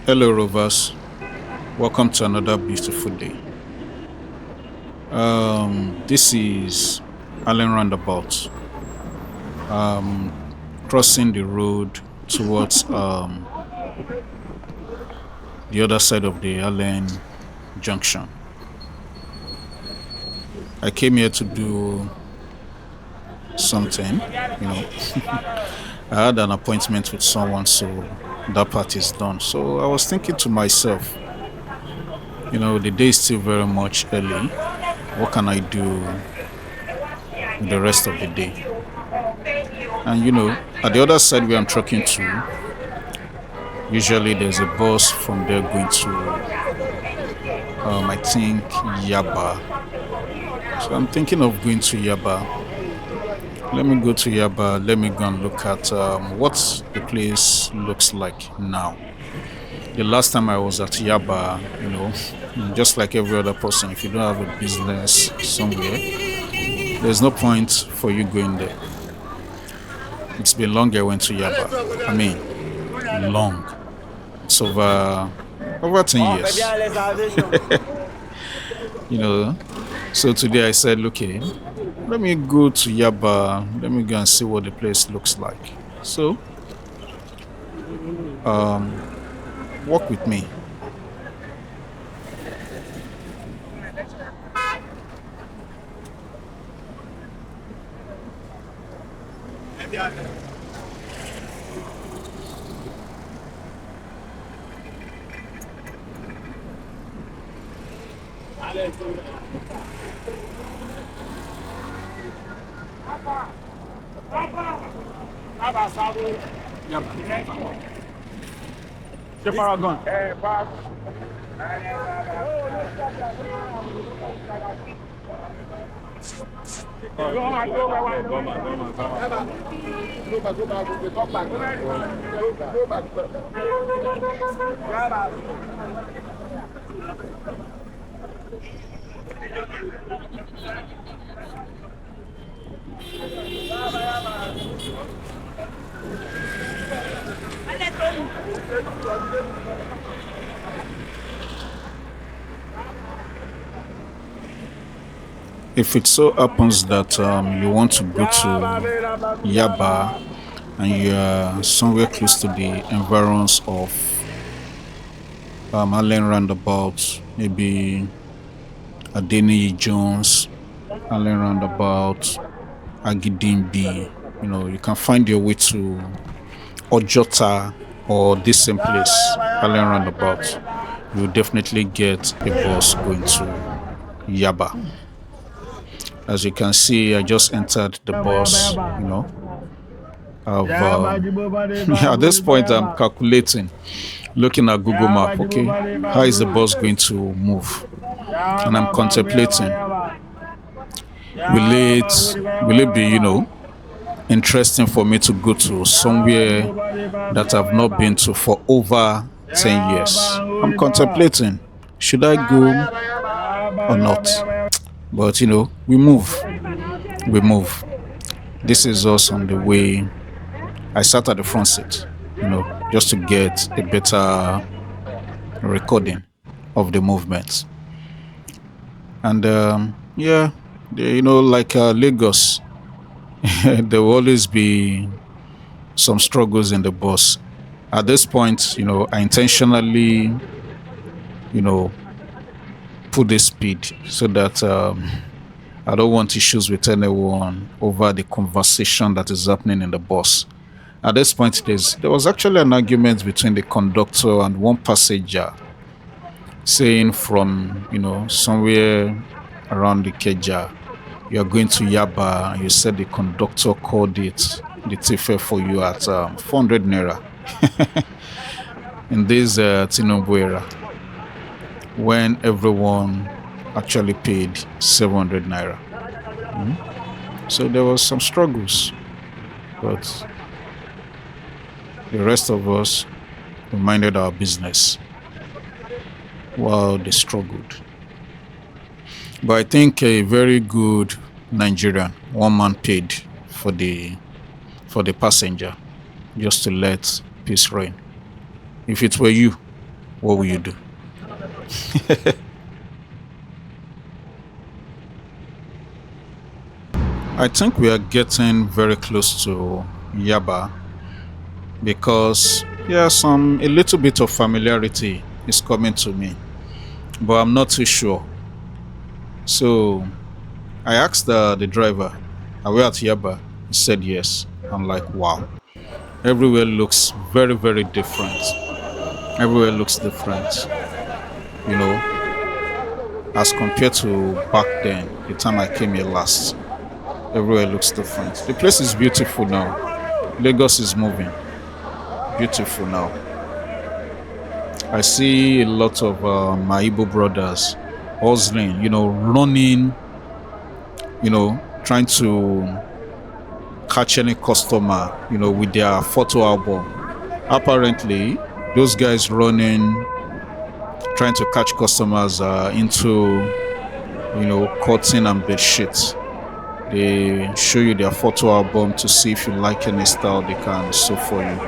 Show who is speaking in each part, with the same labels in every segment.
Speaker 1: Hello, Rovers. Welcome to another beautiful day. This is Allen Roundabout. Um, Crossing the road towards the other side of the Allen Junction. I came here to do something. You know, I had an appointment with someone, so that part is done. So I was thinking to myself, the day is still very much early. What can I do with the rest of the day? And at the other side where I'm trucking to, usually there's a bus from there going to, I think, Yaba. So I'm thinking of going to Yaba. Let me go to Yaba. Let me go and look at what the place looks like now. The last time I was at Yaba, just like every other person, if you don't have a business somewhere, there's no point for you going there. It's been long I went to Yaba. I mean, long. It's over 10 years. So today I said, okay, let me go to Yaba. Let me go and see what the place looks like. So, walk with me. If it so happens that you want to go to Yaba and you are somewhere close to the environs of Allen Roundabout, maybe Adeni Jones, Allen Roundabout, Agidimbi, you can find your way to Ojota or this same place, Allen Roundabout. You'll definitely get a bus going to Yaba. As you can see, I just entered the bus, at this point I'm calculating, looking at Google Map, okay, how is the bus going to move? And I'm contemplating, will it be, interesting for me to go to somewhere that I've not been to for over 10 years? I'm contemplating, should I go or not? But we move. This is us on the way. I sat at the front seat, just to get a better recording of the movement. And like Lagos, there will always be some struggles in the bus. At this point, I intentionally, put the speed so that I don't want issues with anyone over the conversation that is happening in the bus. At this point, there was actually an argument between the conductor and one passenger, saying from somewhere around the Keja, you are going to Yaba. You said the conductor called it the tiffet for you at 400 naira in this Tinubu era, when everyone actually paid 700 naira. So there was some struggles, but the rest of us, we minded our business while they struggled. But I think a very good Nigerian, one man paid for the passenger, just to let peace reign. If it were you, What will you do? I think we are getting very close to Yaba because yeah, some a little bit of familiarity is coming to me, but I'm not too sure. So I asked the driver, "Are we at Yaba?" He said yes. I'm like, wow. Everywhere looks very, very different. Everywhere looks different, you know, as compared to back then, the time I came here last. Everywhere looks different. The place is beautiful now. Lagos is moving. Beautiful now. I see a lot of my Igbo brothers hustling, running, trying to catch any customer, with their photo album. Apparently, those guys running, trying to catch customers into, cotton and bed sheets. They show you their photo album to see if you like any style they can sew for you.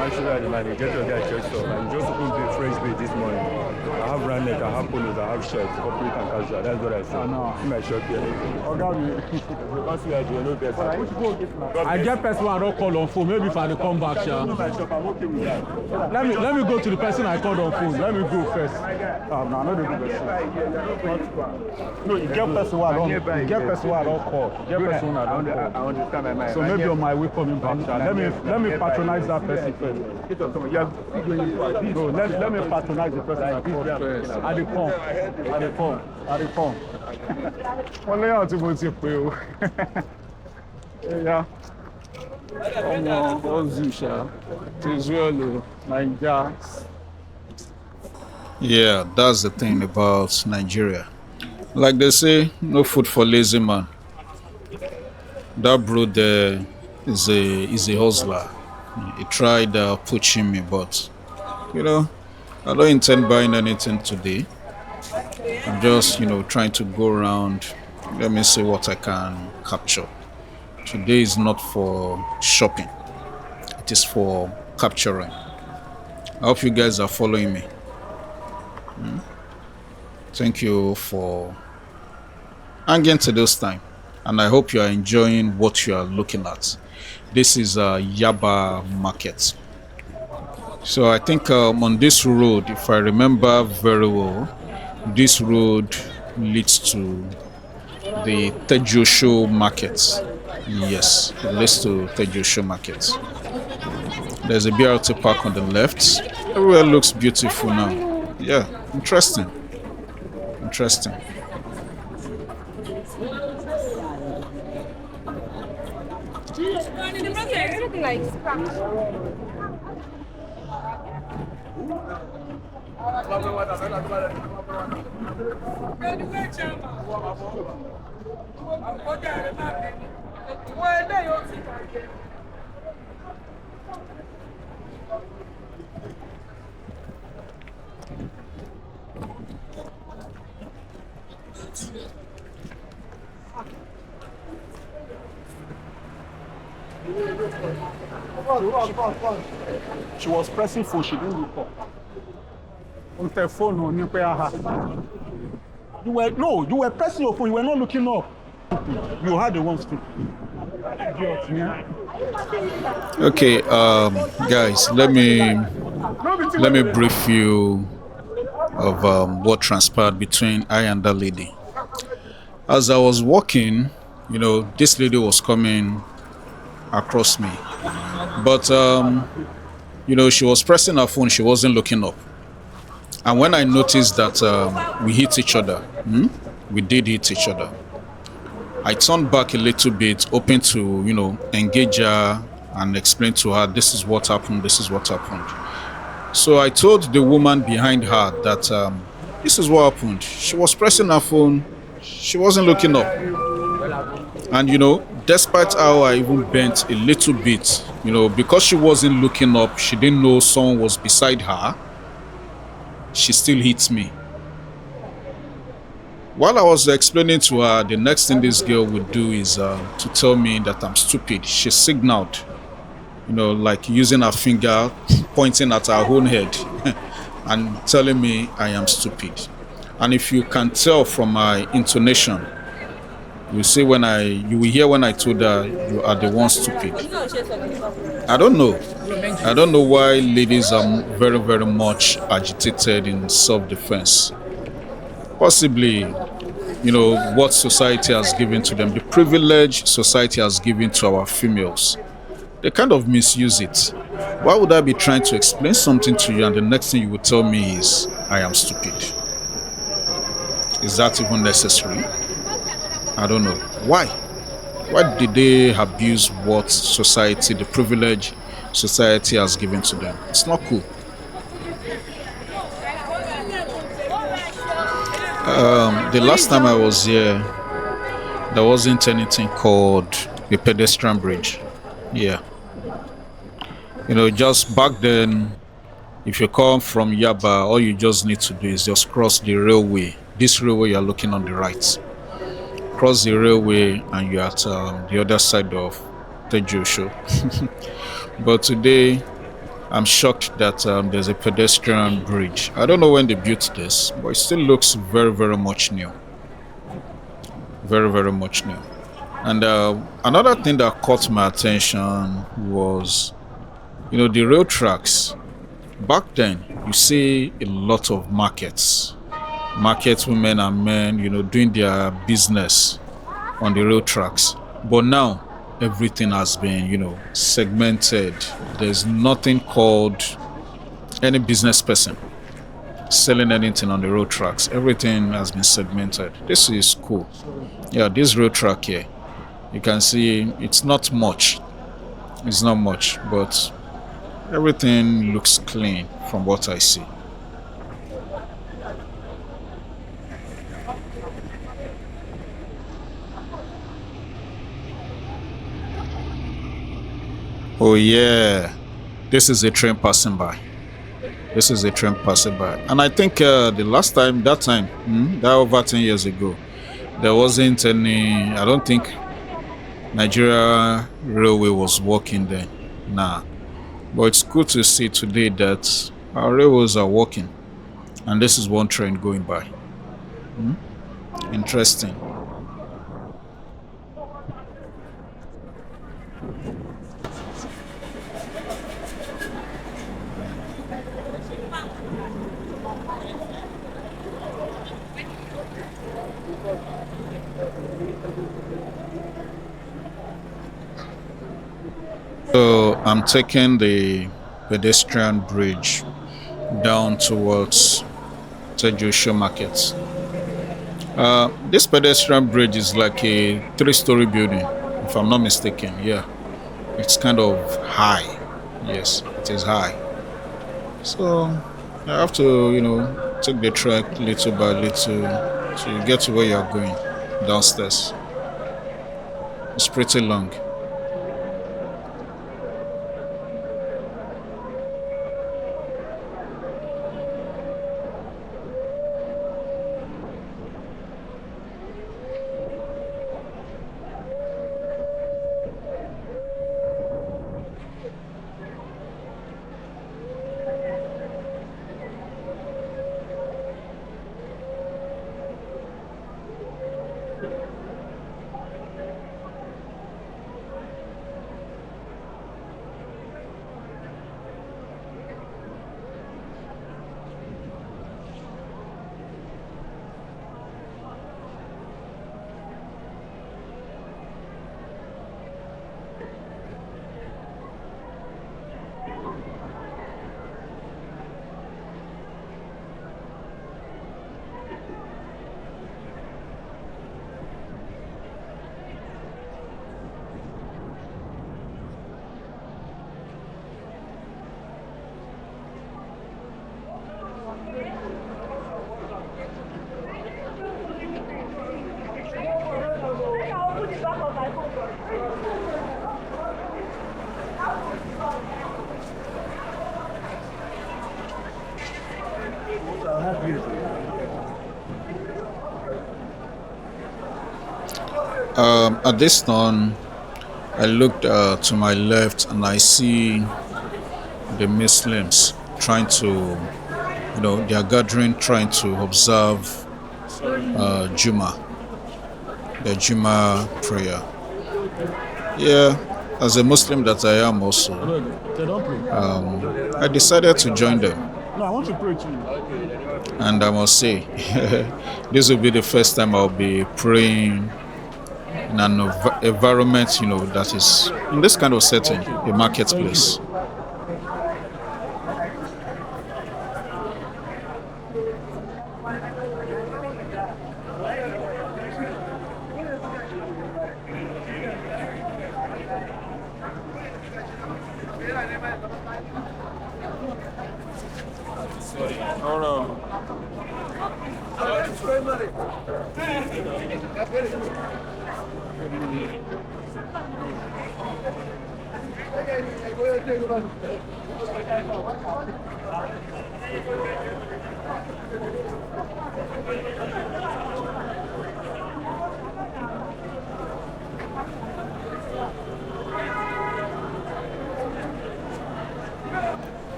Speaker 2: Actually, man, you get your guy church stuff. And just opened the French page this morning. I have round neck, I have polos, I have shirts, corporate and casual. That's what I say. In my shop here. Because we are doing no better.
Speaker 3: I get person I don't call on phone. Maybe if I come back, sha.
Speaker 2: I'm okay with that.
Speaker 3: Let me go to the person I called on phone. Let me go first.
Speaker 2: No, not the person. No, you get person who I don't. You get person who I don't call. You get person who I don't call. I understand my mind.
Speaker 3: So maybe on my way coming back, sha. Let me patronize that person first. No, let me patronize the person I called first. I dey come.
Speaker 2: Wọ́n lẹ́yìn tí mo ti pè o. Ẹ̀yà ọmọ Ozusha, Tejuosho, Naija.
Speaker 1: Yeah, that's the thing about Nigeria. Like they say, no food for lazy man. That bro there is a hustler. He tried poaching me, but I don't intend buying anything today. I'm just trying to go around. Let me see what I can capture. Today is not for shopping. It is for capturing. I hope you guys are following me. Thank you for hanging to this time, and I hope you are enjoying what you are looking at. This is Yaba Market. So I think on this road, if I remember very well, this road leads to the Tejuosho Market. Yes, it leads to Tejuosho Market. There's a BRT park on the left. Everywhere looks beautiful now. Yeah, interesting. Interesting.
Speaker 4: Everything like scratch.
Speaker 3: She was pressing phone. She didn't look up. On her phone, on your You were pressing your phone. You were not looking up. You had the ones too.
Speaker 1: Okay, guys, let me brief you of what transpired between I and that lady. As I was walking, this lady was coming across me, but she was pressing her phone. She wasn't looking up, and when I noticed that we hit each other, we did hit each other, I turned back a little bit, hoping to engage her and explain to her this is what happened. So I told the woman behind her that this is what happened. She was pressing her phone. She wasn't looking up. And despite how I even bent a little bit, because she wasn't looking up, she didn't know someone was beside her, she still hits me. While I was explaining to her, the next thing this girl would do is to tell me that I'm stupid. She signaled, like using her finger, pointing at her own head, and telling me I am stupid. And if you can tell from my intonation, you will hear when I told her you are the one stupid. I don't know. I don't know why ladies are very, very much agitated in self-defense. Possibly, what society has given to them, the privilege society has given to our females. They kind of misuse it. Why would I be trying to explain something to you and the next thing you would tell me is, I am stupid? Is that even necessary? I don't know. Why? Why did they abuse what society, the privilege society has given to them? It's not cool. The last time I was here, there wasn't anything called a pedestrian bridge. Yeah. Just back then, if you come from Yaba, all you just need to do is just cross the railway. This railway you're looking on the right. Cross the railway and you're at the other side of Tejuosho. But today, I'm shocked that there's a pedestrian bridge. I don't know when they built this, but it still looks very, very much new. Very, very much new. And another thing that caught my attention was, the rail tracks. Back then, you see a lot of market women and men, doing their business on the rail tracks. But now, everything has been, segmented. There's nothing called any business person selling anything on the road tracks. Everything has been segmented. This is cool. Yeah, this road track here, you can see it's not much. It's not much, but everything looks clean from what I see. Oh yeah, this is a train passing by. This is a train passing by. And I think that time, that over 10 years ago, there wasn't any, I don't think Nigeria Railway was working then. Nah. But it's good to see today that our railways are working. And this is one train going by. Interesting. So I'm taking the pedestrian bridge down towards Tejuosho Market. This pedestrian bridge is like a three-story building, if I'm not mistaken. Yeah, it's kind of high. Yes, it is high. So you have to, take the track little by little so you get to where you're going downstairs. It's pretty long. At this time, I looked to my left and I see the Muslims trying to, they are gathering, trying to observe Jummah, the Jummah prayer. Yeah, as a Muslim that I am also,
Speaker 3: They don't pray.
Speaker 1: I decided to join them.
Speaker 3: No, I want to pray to you.
Speaker 1: And I must say, this will be the first time I'll be praying in an environment, that is in this kind of setting, a marketplace.
Speaker 3: No, no.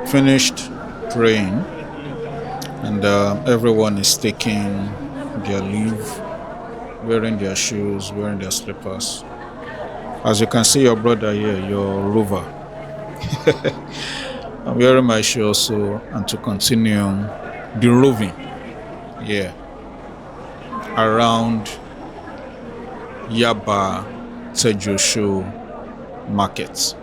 Speaker 1: Finished praying, and everyone is taking their leave, wearing their shoes, wearing their slippers. As you can see, your brother here, your rover. I'm wearing my shoe also, and to continue the roving, yeah, around Yaba Tejuosho Market.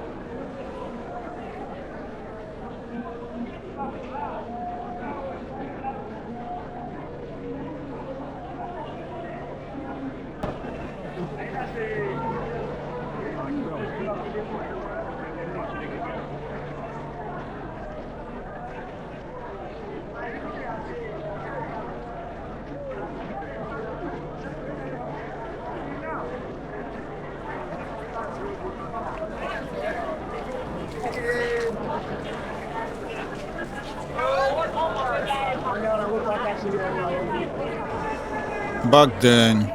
Speaker 1: Back then,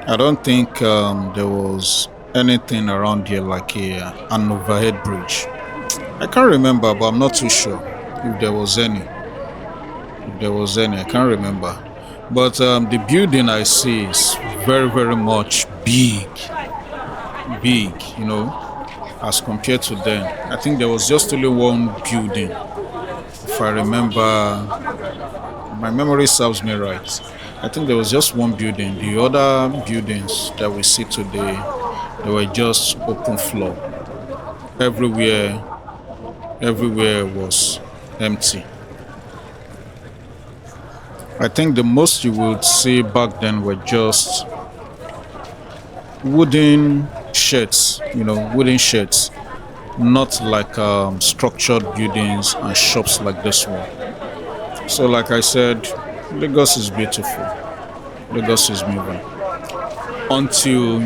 Speaker 1: I don't think there was anything around here like an overhead bridge. I can't remember, but I'm not too sure if there was any. If there was any, I can't remember. But the building I see is very, very much big, as compared to then. I think there was just only one building, if I remember, my memory serves me right. I think there was just one building. The other buildings that we see today, they were just open floor. Everywhere, everywhere was empty. I think the most you would see back then were just wooden sheds, wooden sheds, not like structured buildings and shops like this one. So, like I said, Lagos is beautiful. Lagos is moving. Until,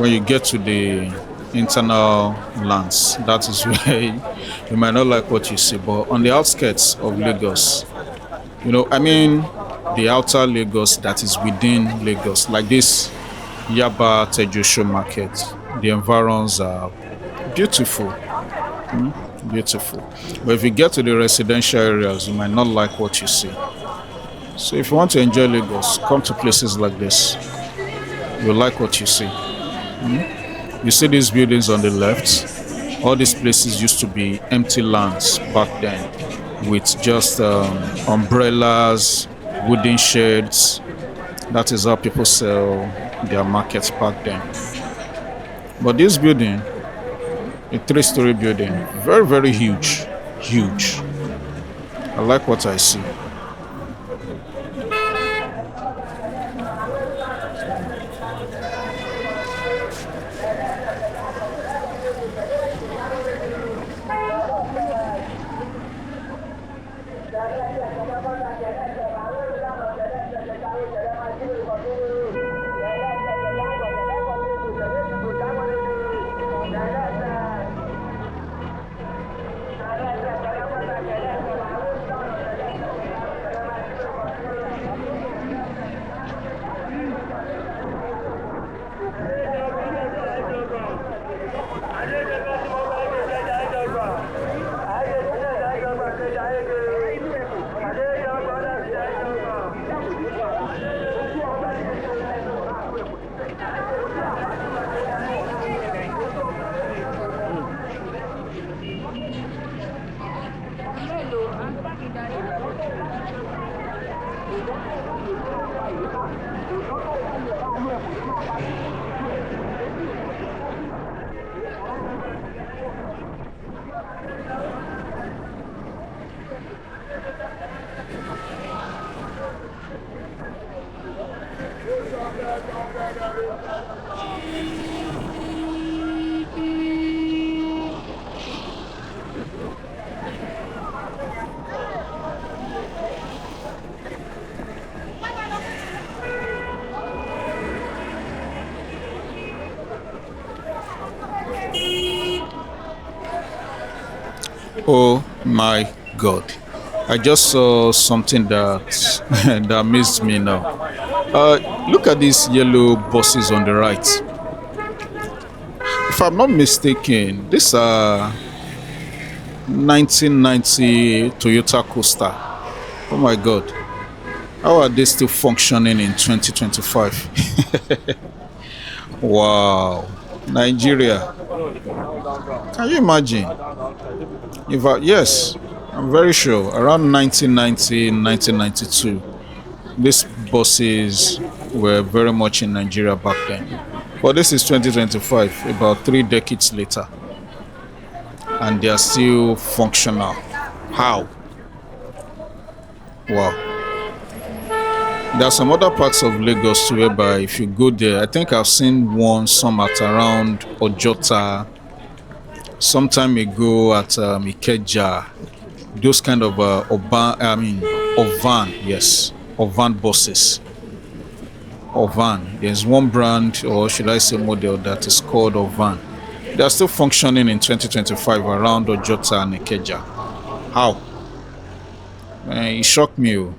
Speaker 1: when you get to the internal lands, that is where you might not like what you see. But on the outskirts of Lagos, the outer Lagos that is within Lagos, like this Yaba Tejuosho Market, the environs are beautiful. Beautiful. But if you get to the residential areas, you might not like what you see. So if you want to enjoy Lagos, come to places like this. You'll like what you see. You see these buildings on the left? All these places used to be empty lands back then, with just umbrellas, wooden sheds. That is how people sell their markets back then. But this building, a 3-story building, very, very huge. Huge. I like what I see. Oh my God. I just saw something that that amazed me now. Look at these yellow buses on the right. If I'm not mistaken, these are 1990 Toyota Coaster. Oh my God. How are they still functioning in 2025? Wow. Nigeria. Can you imagine? Yes, I'm very sure. Around 1990, 1992, these buses were very much in Nigeria back then. But this is 2025, about 3 decades later, and they are still functional. How? Wow. There are some other parts of Lagos too, whereby if you go there, I think I've seen one some at around Ojota, some time ago at Ikeja, those kind of Ovan, yes, Ovan buses. Ovan. There's one brand, or should I say model, that is called Ovan. They are still functioning in 2025 around Ojota and Ikeja. How? It shocked me. Oh.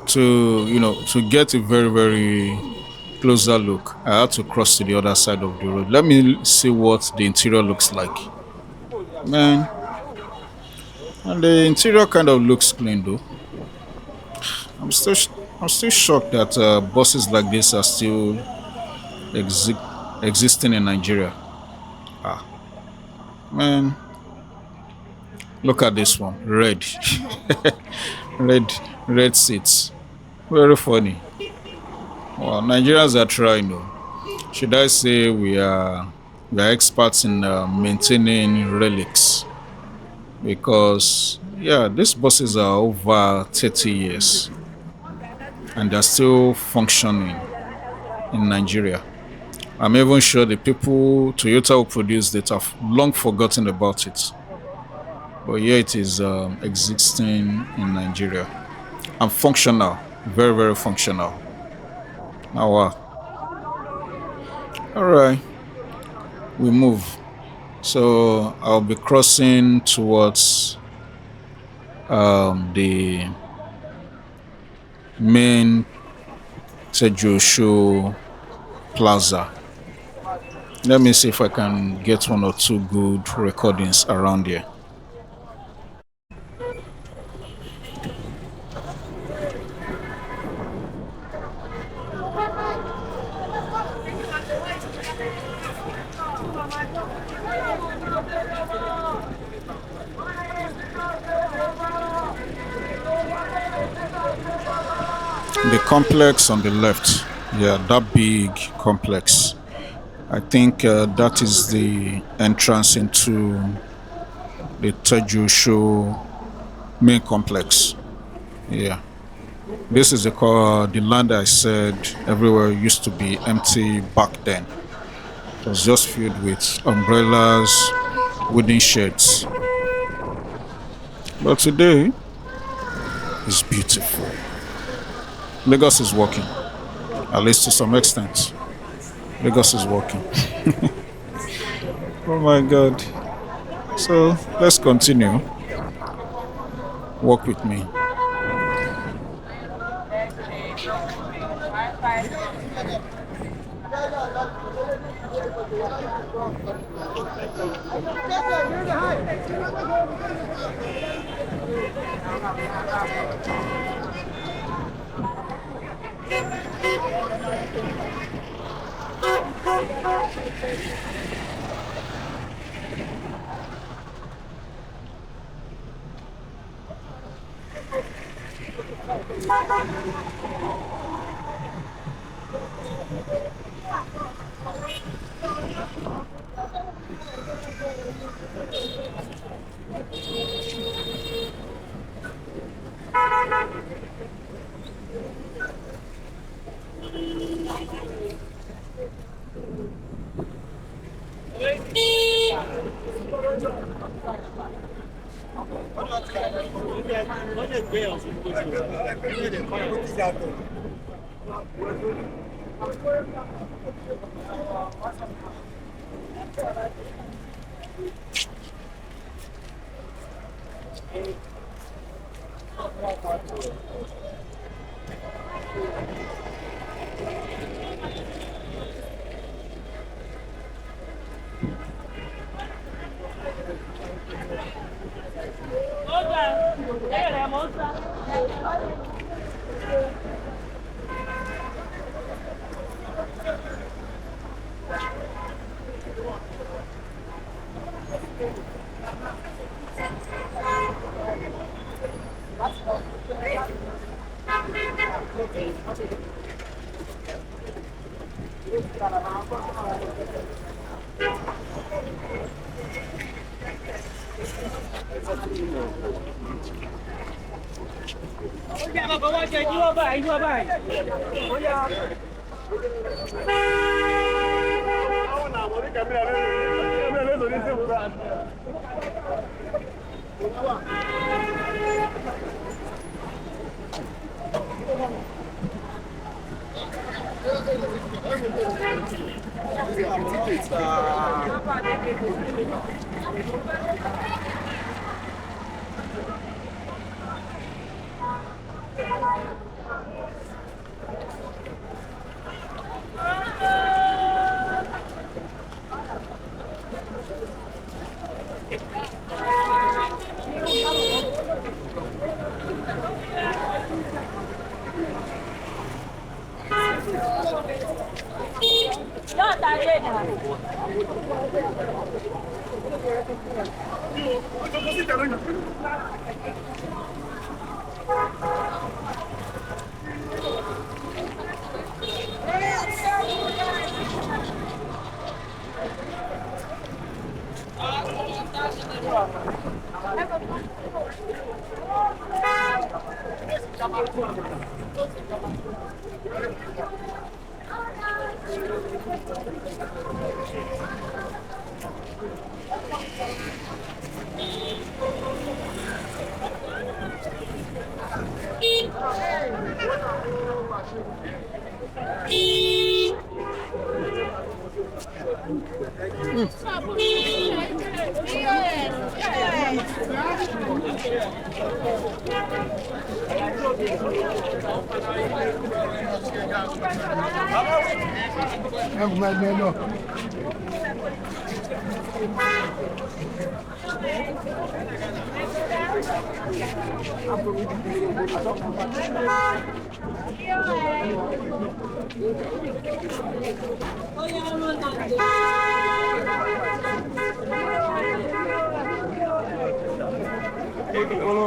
Speaker 1: To get a very, very closer look, I had to cross to the other side of the road. Let me see what the interior looks like. Man, and the interior kind of looks clean though. I'm still sh- I'm still shocked that buses like this are still exi- existing in Nigeria. Ah, man, look at this one, red, red, red seats. Very funny. Well, Nigerians are trying though. Should I say we are experts in maintaining relics, because yeah, these buses are over 30 years and they're still functioning in Nigeria. I'm even sure the people Toyota who produced it have long forgotten about it. But yeah, it is existing in Nigeria and functional, very, very functional. Now, all right, we move. So I'll be crossing towards the main Tejuosho Plaza. Let me see if I can get one or two good recordings around here. The complex on the left, yeah, that big complex. I think that is the entrance into the Tejuosho main complex. Yeah, this is the land I said everywhere used to be empty back then. It was just filled with umbrellas, wooden sheds. But today, it's beautiful. Lagos is working, at least to some extent. Lagos is working. Oh my God. So let's continue. Walk with me.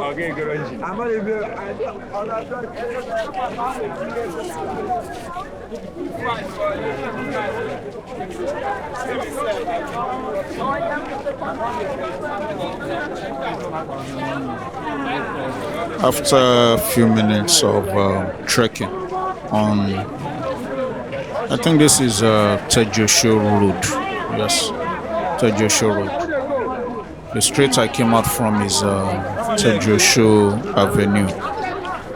Speaker 2: Okay, good.
Speaker 1: After a few minutes of trekking on, I think this is Tejuosho Road. Yes, Tejuosho Road. The street I came out from is Tejuosho Avenue.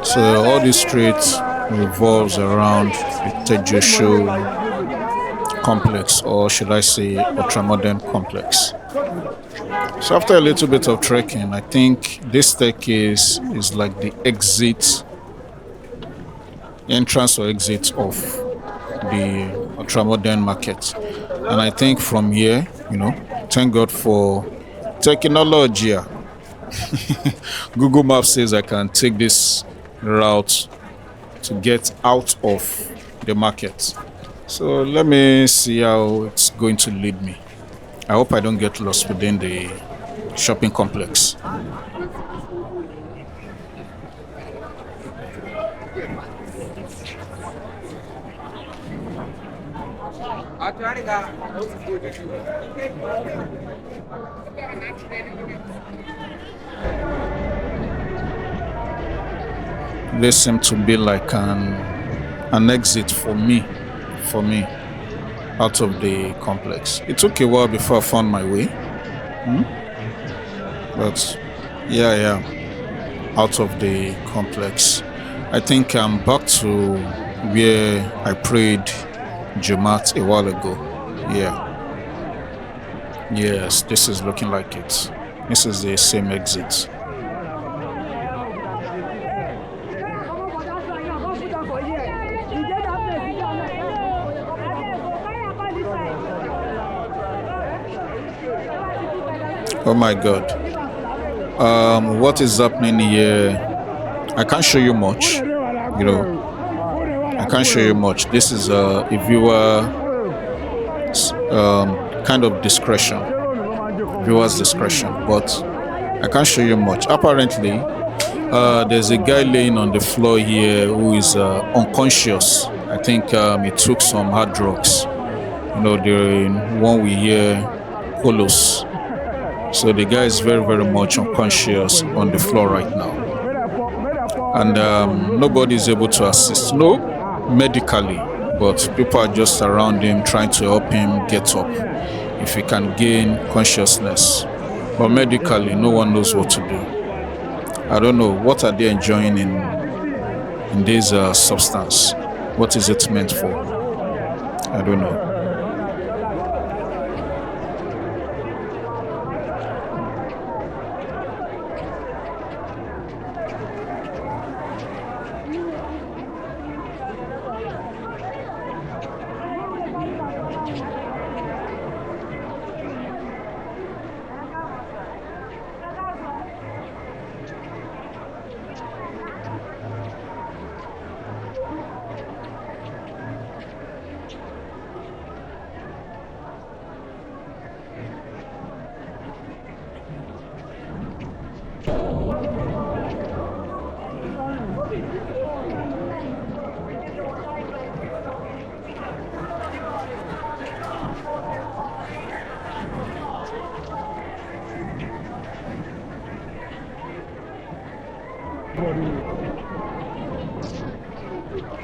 Speaker 1: So all these streets revolves around the Tejuosho complex, or should I say, ultra-modern complex. So after a little bit of trekking, I think this staircase is like the exit, entrance or exit of the ultra-modern market. And I think from here, thank God for technology. Google Maps says I can take this route to get out of the market. So let me see how it's going to lead me. I hope I don't get lost within the shopping complex. This seems to be like an exit for me out of the complex. It took a while before I found my way, but Yeah, yeah. Out of the complex. I think I'm back to where I prayed Jumat a while ago. Yeah. Yes, this is looking like it. This is the same exit. Oh my God. What is happening here? I can't show you much. You know, I can't show you much. This is a viewer kind of discretion, viewer's discretion, but I can't show you much. Apparently, there's a guy laying on the floor here who is unconscious. I think he took some hard drugs. The one we hear, Colos. So the guy is very, very much unconscious on the floor right now. And nobody is able to assist. No, medically, but people are just around him trying to help him get up if he can gain consciousness. But medically, no one knows what to do. I don't know. What are they enjoying in this substance? What is it meant for? I don't know.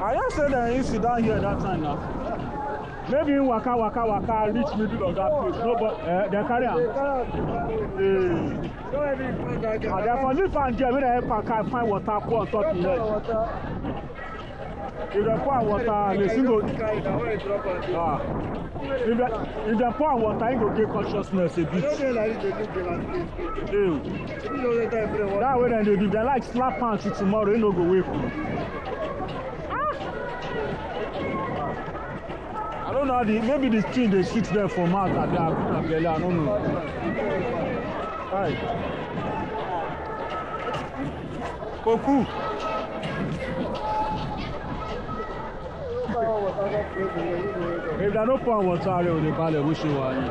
Speaker 3: I just said that he sit down here that time now. Maybe in waka, reach middle of that place. No, but they carry am. And then for this one there, when they help and find water, pour on top of it. If they pour water, they single. If they pour water, you go get consciousness a bit. That way then they do. They like slap hands to tomorrow, you no go wake. I don't know, maybe this thing they sit there for mouth and they are good belly, I don't know. Hi. Koku. If they don't pour water, they will buy the wish you want.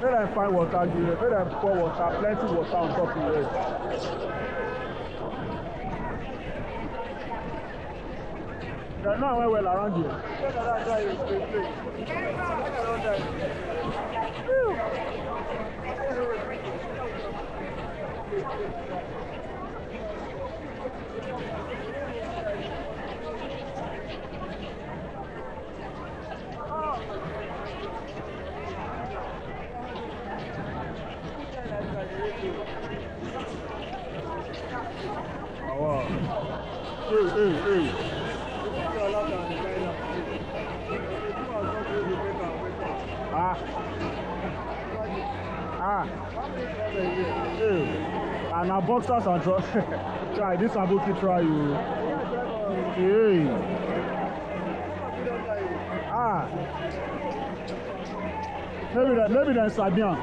Speaker 3: Let them find water, let them pour water, plenty water on top of it. They're not well around here. Hey. And our boxers and try this abuki try you. Hey. Maybe that's Sabian.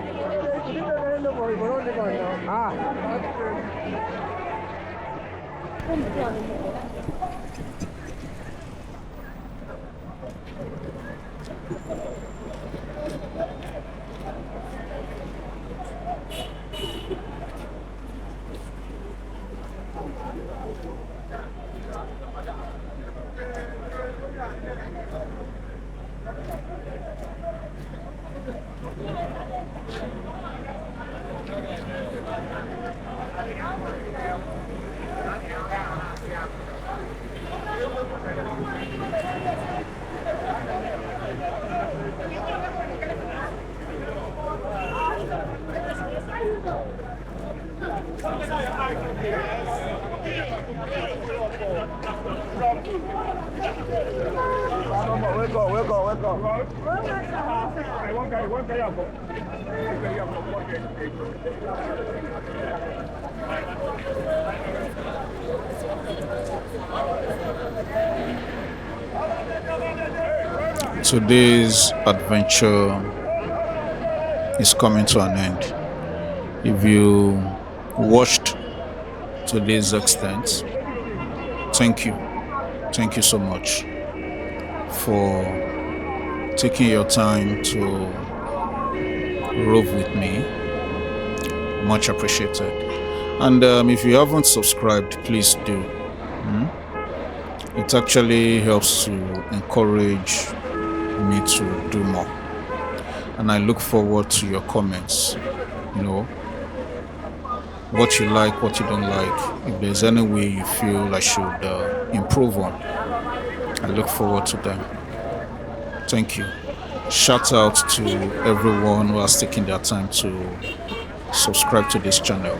Speaker 2: Wake up, wake up, wake up.
Speaker 1: Today's adventure is coming to an end. If you watched today's extent, thank you. Thank you so much for taking your time to rove with me. Much appreciated. And if you haven't subscribed, please do. It actually helps to encourage me to do more. And I look forward to your comments. You know, what you like, what you don't like. If there's any way you feel I should improve on, I look forward to them. Thank you. Shout out to everyone who has taken their time to subscribe to this channel.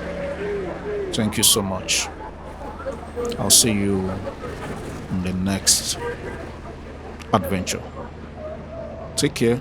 Speaker 1: Thank you so much. I'll see you in the next adventure. Take care.